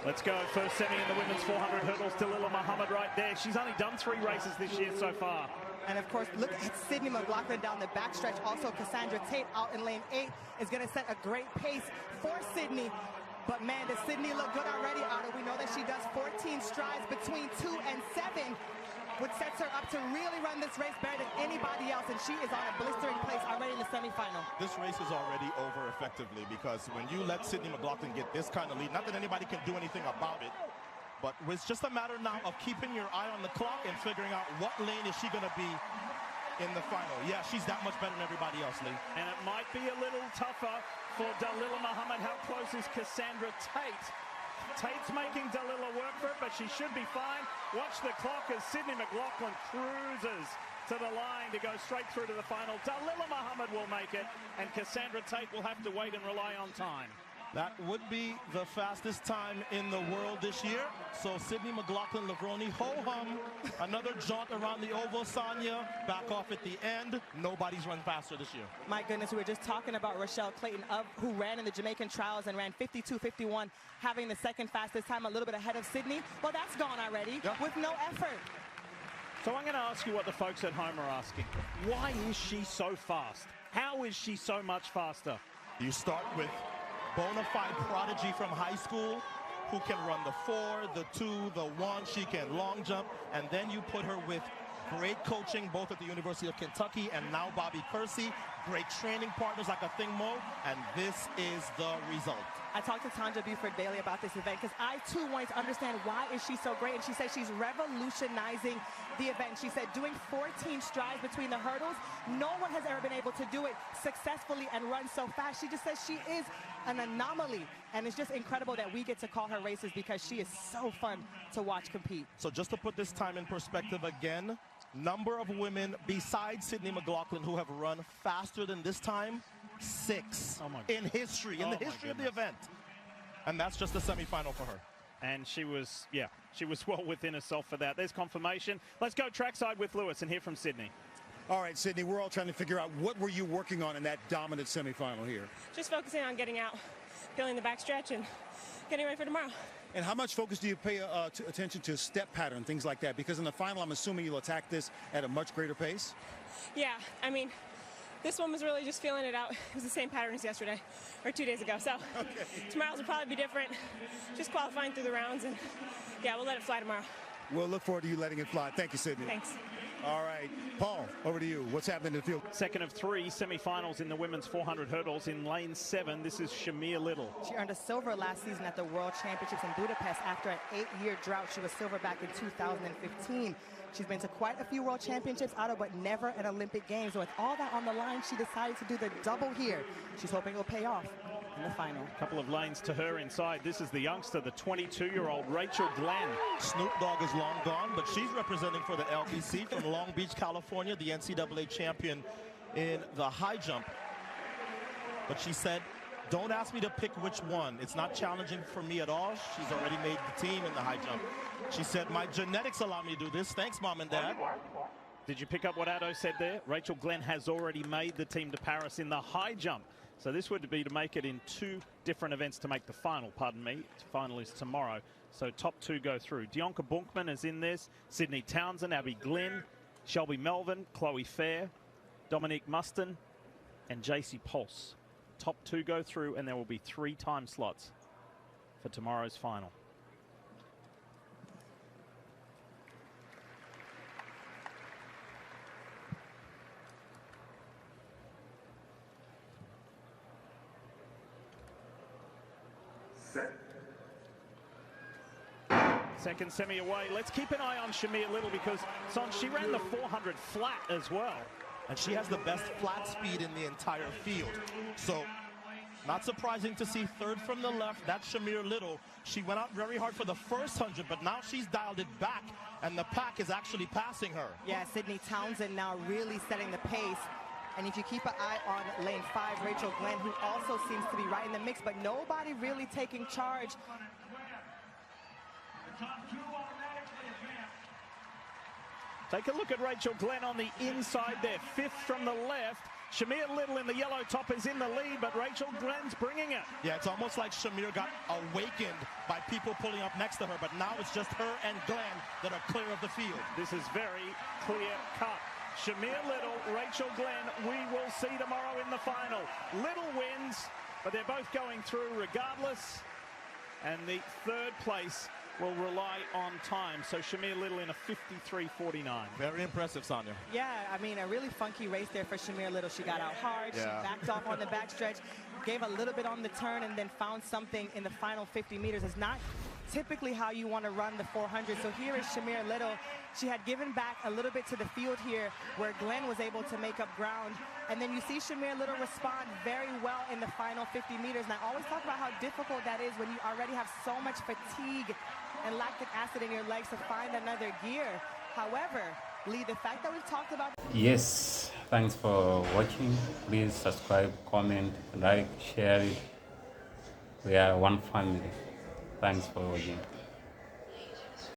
Let's go. First semi in the women's 400 hurdles. Dalila Muhammad right there. She's only done 3 races this year so far. And of course, look at Sydney McLaughlin down the backstretch. Also, Cassandra Tate out in lane 8 is going to set a great pace for Sydney. But man, does Sydney look good already, Otto? We know that she does 14 strides between 2 and 7, which sets her up to really run this race better than anybody else. And she is on a blistering place already in the semifinal. This race is already over effectively, because when you let Sydney McLaughlin get this kind of lead, not that anybody can do anything about it, but it's just a matter now of keeping your eye on the clock and figuring out what lane is she going to be in the final. Yeah, she's that much better than everybody else, Lee. And it might be a little tougher for Dalila Muhammad. How close is Cassandra Tate? Tate's making Dalila work for it, but she should be fine. Watch the clock as Sydney McLaughlin cruises to the line to go straight through to the final. Dalila Muhammad will make it, and Cassandra Tate will have to wait and rely on time. That would be the fastest time in the world this year. So Sydney McLaughlin, Lavroni, ho-hum. Another jaunt around the oval, Sonia. Back off at the end. Nobody's run faster this year. My goodness, we were just talking about Rochelle Clayton, who ran in the Jamaican trials and ran 52.51, having the second fastest time, a little bit ahead of Sydney. Well, that's gone already with no effort. So I'm going to ask you what the folks at home are asking. Why is she so fast? How is she so much faster? You start with bona fide prodigy from high school who can run the 4, the 2, the 1. She can long jump, and then you put her with great coaching both at the University of Kentucky and now Bobby Kersey. Great training partners like a Thing Mo, and this is the result. I talked to Tanja Buford Bailey about this event because I too wanted to understand why is she so great, and she said she's revolutionizing the event. She said doing 14 strides between the hurdles, no one has ever been able to do it successfully and run so fast. She just says she is an anomaly, and it's just incredible that we get to call her races because she is so fun to watch compete. So just to put this time in perspective again, number of women besides Sydney McLaughlin who have run faster than this time, 6 in history, in the history of the event. And that's just the semifinal for her. And she was, she was well within herself for that. There's confirmation. Let's go trackside with Lewis and hear from Sydney. All right, Sydney, we're all trying to figure out what were you working on in that dominant semifinal here? Just focusing on getting out, feeling the backstretch, and getting ready for tomorrow. And how much focus do you pay attention to step pattern, things like that? Because in the final, I'm assuming you'll attack this at a much greater pace? Yeah, I mean, this one was really just feeling it out. It was the same pattern as yesterday, or 2 days ago. So tomorrow's will probably be different. Just qualifying through the rounds, and yeah, we'll let it fly tomorrow. We'll look forward to you letting it fly. Thank you, Sydney. Thanks. All right, Paul, over to you. What's happening in the field? Second of 3 semifinals in the women's 400 hurdles in lane 7. This is Shamir Little. She earned a silver last season at the World Championships in Budapest after an 8-year drought. She was silver back in 2015. She's been to quite a few World Championships, Otto, but never an Olympic Games. So with all that on the line, she decided to do the double here. She's hoping it'll pay off in the final. A couple of lanes to her inside. This is the youngster, the 22-year-old Rachel Glenn. Snoop Dogg is long gone, but she's representing for the LBC from Long Beach, California, the NCAA champion in the high jump. But she said, don't ask me to pick which one. It's not challenging for me at all. She's already made the team in the high jump. She said, my genetics allow me to do this. Thanks, Mom and Dad. Did you pick up what Addo said there? Rachel Glenn has already made the team to Paris in the high jump. So this would be to make it in 2 different events to make the final, pardon me. The final is tomorrow. So top 2 go through. Dionka Bunkman is in this. Sydney Townsend, Abby Glynn, Shelby Melvin, Chloe Fair, Dominique Muston, and JC Pulse. Top 2 go through, and there will be 3 time slots for tomorrow's final. Second semi away. Let's keep an eye on Shamir Little because she ran the 400 flat as well. And she has the best flat speed in the entire field. So not surprising to see 3rd from the left. That's Shamir Little. She went out very hard for the first 100, but now she's dialed it back, and the pack is actually passing her. Yeah, Sydney Townsend now really setting the pace. And if you keep an eye on lane 5, Rachel Glenn, who also seems to be right in the mix, but nobody really taking charge. Take a look at Rachel Glenn on the inside there. 5th from the left. Shamir Little in the yellow top is in the lead, but Rachel Glenn's bringing it. Yeah, it's almost like Shamir got awakened by people pulling up next to her, but now it's just her and Glenn that are clear of the field. This is very clear cut. Shamir Little, Rachel Glenn, we will see tomorrow in the final. Little wins, but they're both going through regardless. And the third place will rely on time. So Shamir Little in a 53.49. Very impressive, Sonia. Yeah, I mean, a really funky race there for Shamir Little. She got out hard. Yeah. She backed off on the backstretch, gave a little bit on the turn, and then found something in the final 50 meters. It's not typically how you want to run the 400. So here is Shamir Little. She had given back a little bit to the field here where Glenn was able to make up ground. And then you see Shamir Little respond very well in the final 50 meters. And I always talk about how difficult that is when you already have so much fatigue and lactic acid in your legs to find another gear. However, Lee, the fact that we've talked about... Yes, thanks for watching. Please subscribe, comment, like, share it. We are one family. Thanks for watching.